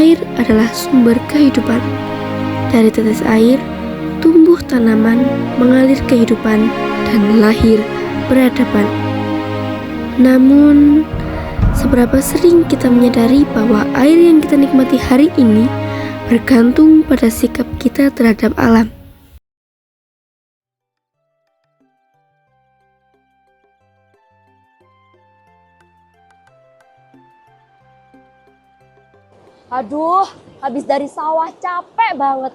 Air adalah sumber kehidupan. Dari tetes air, tumbuh tanaman, mengalir kehidupan, dan lahir peradaban. Namun, seberapa sering kita menyadari bahwa air yang kita nikmati hari ini bergantung pada sikap kita terhadap alam? Aduh, habis dari sawah capek banget.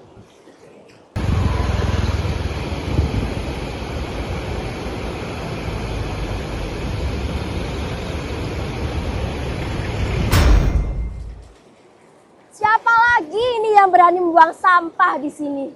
Siapa lagi ini yang berani membuang sampah di sini?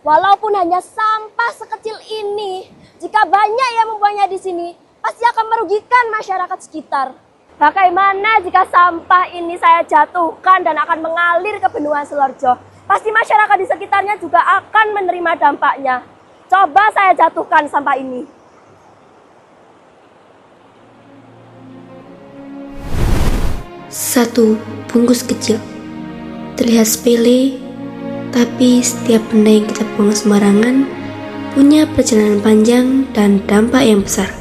Walaupun hanya sampah sekecil ini, jika banyak yang membuangnya di sini, pasti akan merugikan masyarakat sekitar. Bagaimana jika sampah ini saya jatuhkan dan akan mengalir ke Bendungan Selorjo? Pasti masyarakat di sekitarnya juga akan menerima dampaknya. Coba saya jatuhkan sampah ini. Satu bungkus kecil. Terlihat sepele, tapi setiap benda yang kita buang sembarangan punya perjalanan panjang dan dampak yang besar.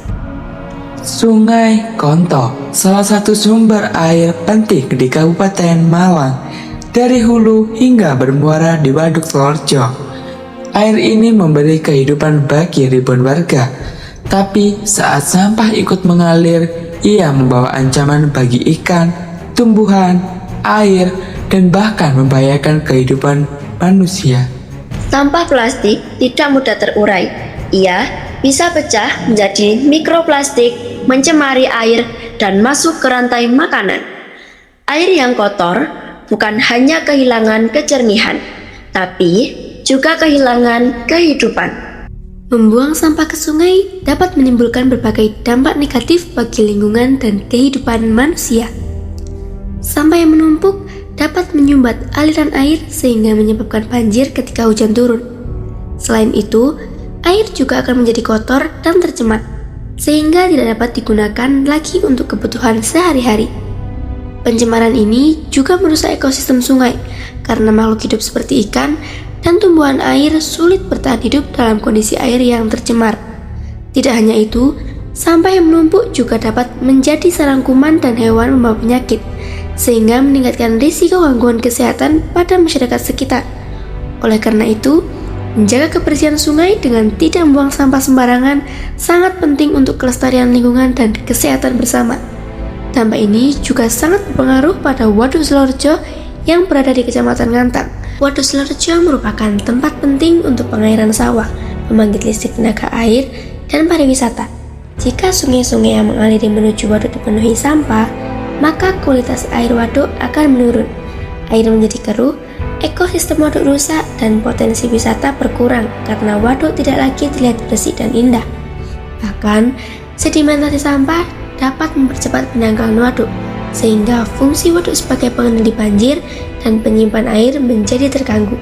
Sungai Konto, salah satu sumber air penting di Kabupaten Malang, dari hulu hingga bermuara di Waduk Selorjo. Air ini memberi kehidupan bagi ribuan warga, tapi saat sampah ikut mengalir, ia membawa ancaman bagi ikan, tumbuhan, air, dan bahkan membahayakan kehidupan manusia. Sampah plastik tidak mudah terurai. Ia bisa pecah menjadi mikroplastik, mencemari air, dan masuk ke rantai makanan. Air yang kotor bukan hanya kehilangan kejernihan, tapi juga kehilangan kehidupan. Membuang sampah ke sungai dapat menimbulkan berbagai dampak negatif bagi lingkungan dan kehidupan manusia. Sampah yang menumpuk dapat menyumbat aliran air sehingga menyebabkan banjir ketika hujan turun. Selain itu, air juga akan menjadi kotor dan tercemar, sehingga tidak dapat digunakan lagi untuk kebutuhan sehari-hari. Pencemaran ini juga merusak ekosistem sungai, karena makhluk hidup seperti ikan dan tumbuhan air sulit bertahan hidup dalam kondisi air yang tercemar. Tidak hanya itu, sampah yang menumpuk juga dapat menjadi sarang kuman dan hewan membawa penyakit, sehingga meningkatkan risiko gangguan kesehatan pada masyarakat sekitar. Oleh karena itu, menjaga kebersihan sungai dengan tidak membuang sampah sembarangan sangat penting untuk kelestarian lingkungan dan kesehatan bersama. Dampak ini juga sangat berpengaruh pada Waduk Selorjo yang berada di Kecamatan Ngantang. Waduk Selorjo merupakan tempat penting untuk pengairan sawah, pembangkit listrik tenaga air, dan pariwisata. Jika sungai-sungai yang mengaliri menuju waduk dipenuhi sampah, maka kualitas air waduk akan menurun. Air menjadi keruh, ekosistem waduk rusak, dan potensi wisata berkurang karena waduk tidak lagi terlihat bersih dan indah. Bahkan, sedimentasi sampah dapat mempercepat pendangkalan waduk, sehingga fungsi waduk sebagai pengendali banjir dan penyimpan air menjadi terganggu.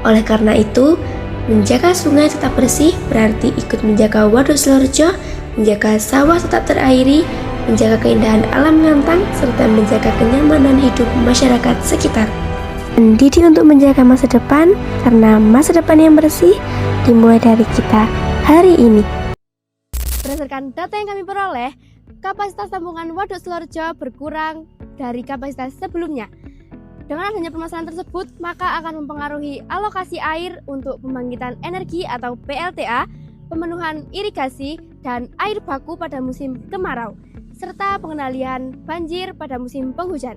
Oleh karena itu, menjaga sungai tetap bersih berarti ikut menjaga Waduk Selorjo, menjaga sawah tetap terairi, menjaga keindahan alam Ngantang, serta menjaga kenyamanan hidup masyarakat sekitar. Mendidik untuk menjaga masa depan, karena masa depan yang bersih dimulai dari kita hari ini. Berdasarkan data yang kami peroleh, kapasitas tampungan Waduk Selorjo berkurang dari kapasitas sebelumnya. Dengan adanya permasalahan tersebut, maka akan mempengaruhi alokasi air untuk pembangkitan energi atau PLTA, pemenuhan irigasi, dan air baku pada musim kemarau, serta pengendalian banjir pada musim penghujan.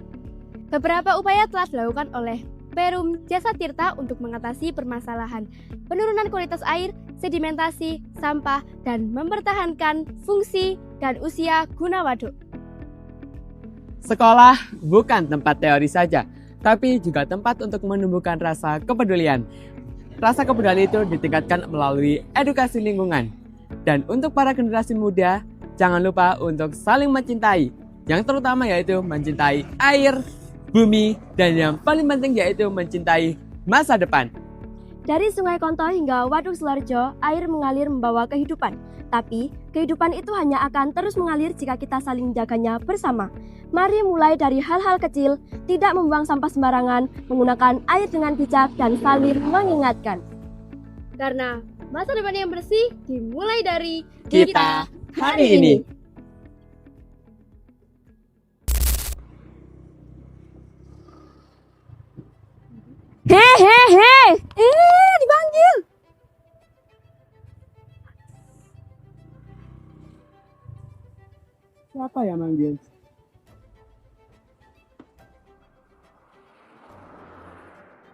Beberapa upaya telah dilakukan oleh Perum Jasa Tirta untuk mengatasi permasalahan penurunan kualitas air, sedimentasi, sampah, dan mempertahankan fungsi dan usia guna waduk. Sekolah bukan tempat teori saja, tapi juga tempat untuk menumbuhkan rasa kepedulian. Rasa kepedulian itu ditingkatkan melalui edukasi lingkungan. Dan untuk para generasi muda, jangan lupa untuk saling mencintai. Yang terutama yaitu mencintai air, bumi, dan yang paling penting yaitu mencintai masa depan. Dari Sungai Konto hingga Waduk Selorjo, air mengalir membawa kehidupan. Tapi, kehidupan itu hanya akan terus mengalir jika kita saling menjaganya bersama. Mari mulai dari hal-hal kecil, tidak membuang sampah sembarangan, menggunakan air dengan bijak, dan saling mengingatkan. Karena masa depan yang bersih dimulai dari Kita hari ini. Hehehe, dipanggil. Siapa yang manggil?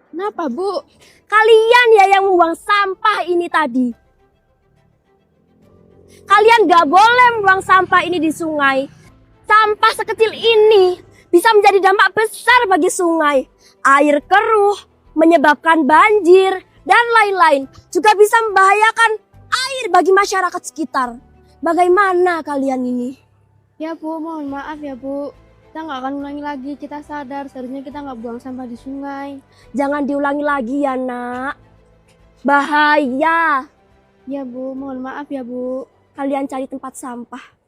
Kenapa, Bu? Kalian ya yang membuang sampah ini tadi. Kalian gak boleh membuang sampah ini di sungai. Sampah sekecil ini bisa menjadi dampak besar bagi sungai. Air keruh, menyebabkan banjir, dan lain-lain. Juga bisa membahayakan air bagi masyarakat sekitar. Bagaimana kalian ini? Ya Bu, mohon maaf ya Bu. Kita nggak akan ulangi lagi, kita sadar seharusnya kita nggak buang sampah di sungai. Jangan diulangi lagi ya nak. Bahaya. Ya Bu, mohon maaf ya Bu. Kalian cari tempat sampah.